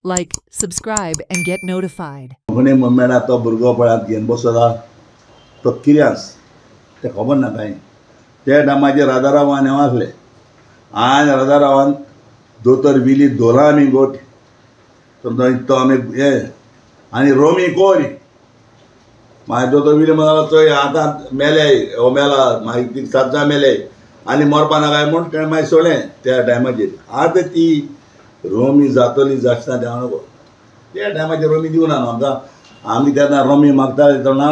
Like, subscribe, and get notified. कोणी मेळा तो भुरगो पळयात घेवन बसला तो कित्यास ते खबर ना कांय ते टायमाचेर राजारावान हें आसलें आनी राजारावान दोतोर विली धोला आमी गोट तो आमी हे आनी रोमी कोरी मागीर दोतोर विली म्हणून चोय आतां मेले हो मेला मागीर सातजा मेले आनी मरपा नाका म्हूण तेणें मागीर सोडलें त्या टायमाचेर आतां ती रोमी जातली जाचना देंव नको त्या टायमाचेर रोमी दिवना न्हू आमकां आमी तेन्ना रोमी मागताले तेन्ना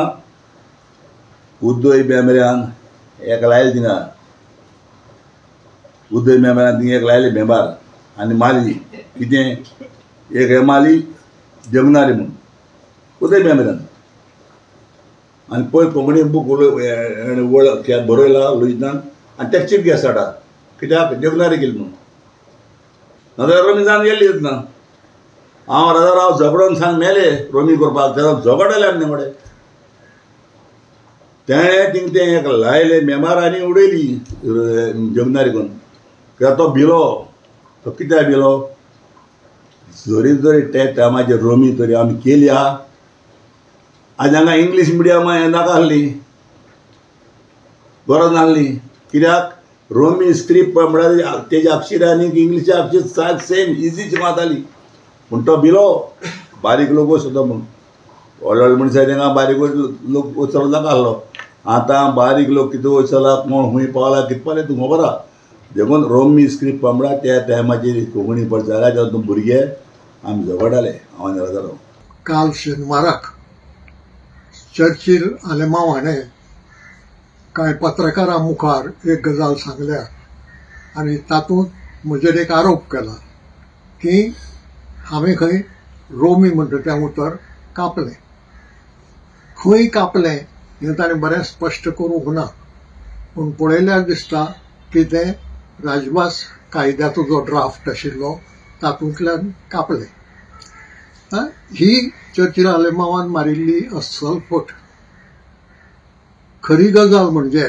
उदय बेंबऱ्यान एक लायले थिंगा उदय बेंबऱ्यान थिंगा एक लायले बेंबार आनी मारली कितें एक हे मारली जगनारी म्हूण उदय बेंबऱ्यान आनी पळय कोंकणी बूक बरयला उलयतना आनी तें चीफ गेस्ट हाडा कित्याक जगनारी केली म्हणून नाजाल्यार रोमी जावन गेल्ली ना हांव राजाराव झगडोन सांग मेले रोमी करपाक तेन्ना झगडले आमी तेंगडे तेणें थिंग तें एक लायले मेंबार आनी उडयली जगनारी करून कित्याक तो भिलो तो कित्याक भिलो जरी ते टायमाचेर रोमी तरी आमी केली हा आनी हांगा इंग्लीश मिडियम हें नाका आसली गरज नासली कित्याक रोमी स्क्रिप्ट म्हणल्यार तेजे अक्षर आनी इंग्लिशचे अक्षर सेम इजीची माताली पूण तो भिलो बारीक लोक वचता म्हूण व्हडले व्हडले मनशां तेंगा बारीक लोक वचप नाका आसलो आतां बारीक लोक कितें वचला कोण खूंय पावला कितें पावलें तूं खबर आहा देखून रोमी स्क्रिप्ट म्हणल्यार त्या टायमाचेर कोंकणी प्रचाराच्या भुरगे आमी झगडटाले हांव आनी राजाराव काल शेनवाराक चर्चिल आलेमांव हाणें कांय पत्रकारां मुखार एक गजाल सांगल्या आनी तातूंत म्हजेर एक आरोप केला की हांवें खंय रोमी म्हणटा तें उतर कापलें खंय कापलें हें ताणें बरें स्पश्ट करूंक ना पूण पळयल्यार दिसता की तें राजभास कायद्याचो जो ड्राफ्ट आशिल्लो तातूंतल्यान कापलें ही चर्चिल आलेमांवान मारिल्ली अस्सल फट खरी गजाल म्हणजे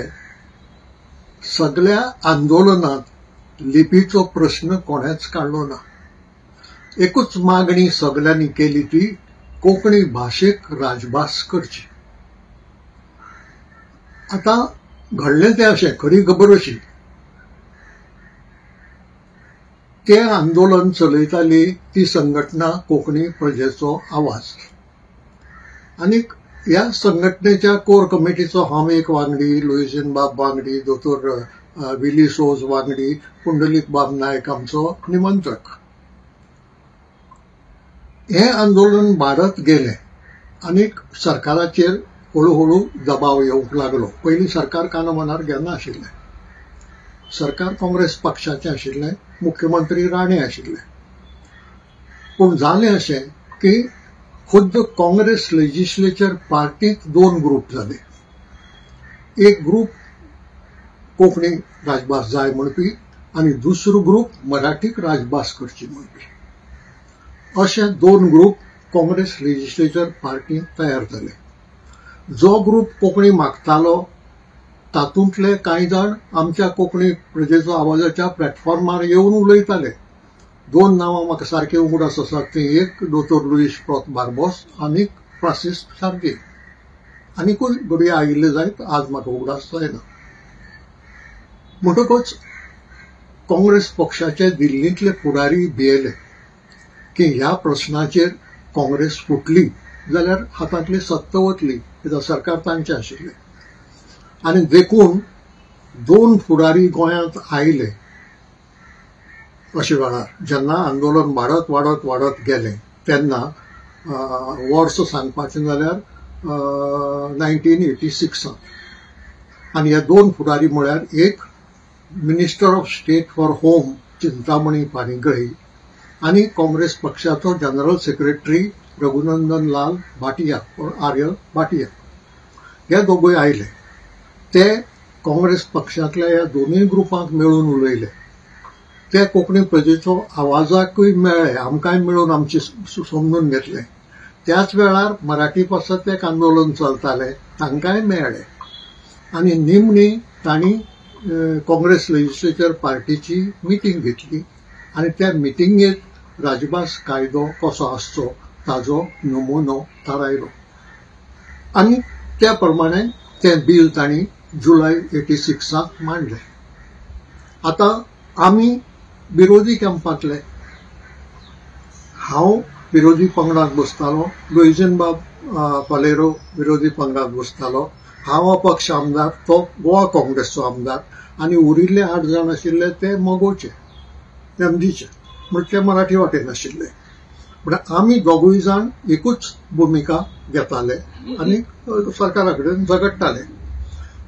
सगळ्या आंदोलनात लिपीचो प्रश्न कोणेच काडलो ना एकूच मागणी सगळ्यांनी केली ती कोंकणी भाशेक राजभास करची आता घडलें तें अशें खरी खबर अशी तें आंदोलन चलयताली ती संघटना कोंकणी प्रजेचो आवाज आनीक ह्या संघटनेच्या कोर कमिटीचो हांव एक वांगडी लुईजीनबाब वांगडी दोतोर विली सोज वांगडी पुंडलीक बाब नायक आमचो निमंत्रक हे आंदोलन वाडत गेलें आनीक सरकाराचेर हळू दबाव येवंक लागलो पयलीं सरकार काना मनार घेना आशिल्लें सरकार काँग्रेस पक्षाचें आशिल्लें मुख्यमंत्री राणे आशिल्ले पूण जालें अशें की खुद्द काँग्रेस लेजिस्लेचर पार्टीत दोन ग्रुप जाले एक ग्रुप कोंकणी राजभास जाय म्हणपी आनी दुसरो ग्रुप मराठीक राजभास करची म्हणपी अशे दोन ग्रुप काँग्रेस लेजिस्लेचर पार्टींत तयार जाले जो ग्रुप कोंकणी मागतालो तातूंतले कांय जाण आमच्या कोंकणी प्रजेचो आवाजाच्या प्लॅटफॉर्मार येवन उलयताले दोन नांवां म्हाका सारके उगडास आसात ती एक दोतोर लुईस प्रॉत बार्बोस आनी फ्रांसीस सार्गे आनीकूय घडये आयिल्ले जायत आज म्हाका उगडास जायना म्हणटकच काँग्रेस पक्षाचे दिल्लींतले फुडारी भियेले की ह्या प्रस्नाचेर काँग्रेस फुटली जाल्यार हातांतली सत्ता वतली कित्याक सरकार तांचें आशिल्लें आनी देखून दोन फुडारी गोंयांत आयले अशे वेळार जेन्ना आंदोलन वाडत गेलें तेन्ना वर्स सांगपाचें जाल्यार 1986 आनी हे दोन फुडारी म्हळ्यार एक minister of state for home Chintamani Panigrahi आनी काँग्रेस पक्षाचो जनरल सेक्रेटरी रघुनंदन लाल भाटिया आर्य भाटिया हे दोगूय आयले ते काँग्रेस पक्षांतल्या ह्या दोनूय ग्रुपांक मेळून उलयले ते कोंकणी प्रजेचो आवाजाकूय मेळ्ळे आमकांय मेळून आमचे समजून घेतले त्याच वेळार मराठी पासत एक आंदोलन चलतालें तांकांय मेळ्ळे आनी निमणी तांणी काँग्रेस लेजिस्लेचर पार्टीची मिटींग घेतली आनी त्या मिटिंगेत राजभास कायदो कसो आसचो ताजो नमुनो थारायलो आनी त्या प्रमाणे ते बिल तांणी जुलय 86 मांडले. आता आमी विरोधी कॅम्पांतले, हांव विरोधी पंगडात बसतालो, गोविंदबाब पालेरो विरोधी पंगडात बसतालो, हांव अपक्ष आमदार, तो गोवा काँग्रेसचो आमदार आनी उरिल्ले 8 जाण आशिल्ले ते मोगोचे एमडीचे, म्हणजे ते मराठी वाटेन आशिल्ले. पण आमी दोगूय जाण एकूच भुमिका घेताले आनी सरकारा कडेन झगडटाले.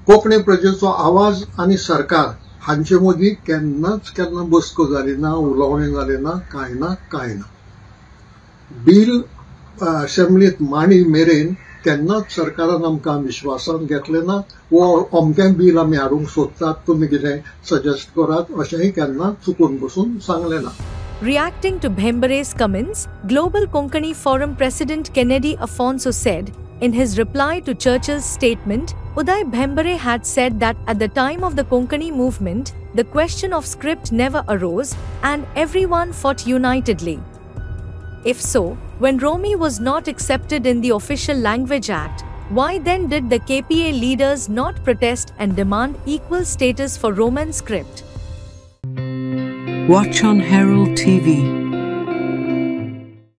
कोंकणी प्रजेचो आवाज आनी सरकार हांचे मदीं केन्ना बसको जाली ना, उलोवणें जालें ना, कांय ना. बिल असेंब्लीत मांडी मेरेन केन्नाच सरकारान आमकां विश्वासान घेतलें ना, वो अमकें बिल आमी हाडूंक सोदतात, तुमी कितें सजेस्ट करात अशेंय केन्ना चुकून बसून सांगलें ना. Reacting to Bhembare's comments, Global Konkani Forum President Kennedy Afonso said, in his reply to Churchill's statement, Uday Bhembare had said that at the time of the Konkani movement, the question of script never arose and everyone fought unitedly. If so, when Romi was not accepted in the Official Language Act, why then did the KPA leaders not protest and demand equal status for Roman script? Watch on Herald TV.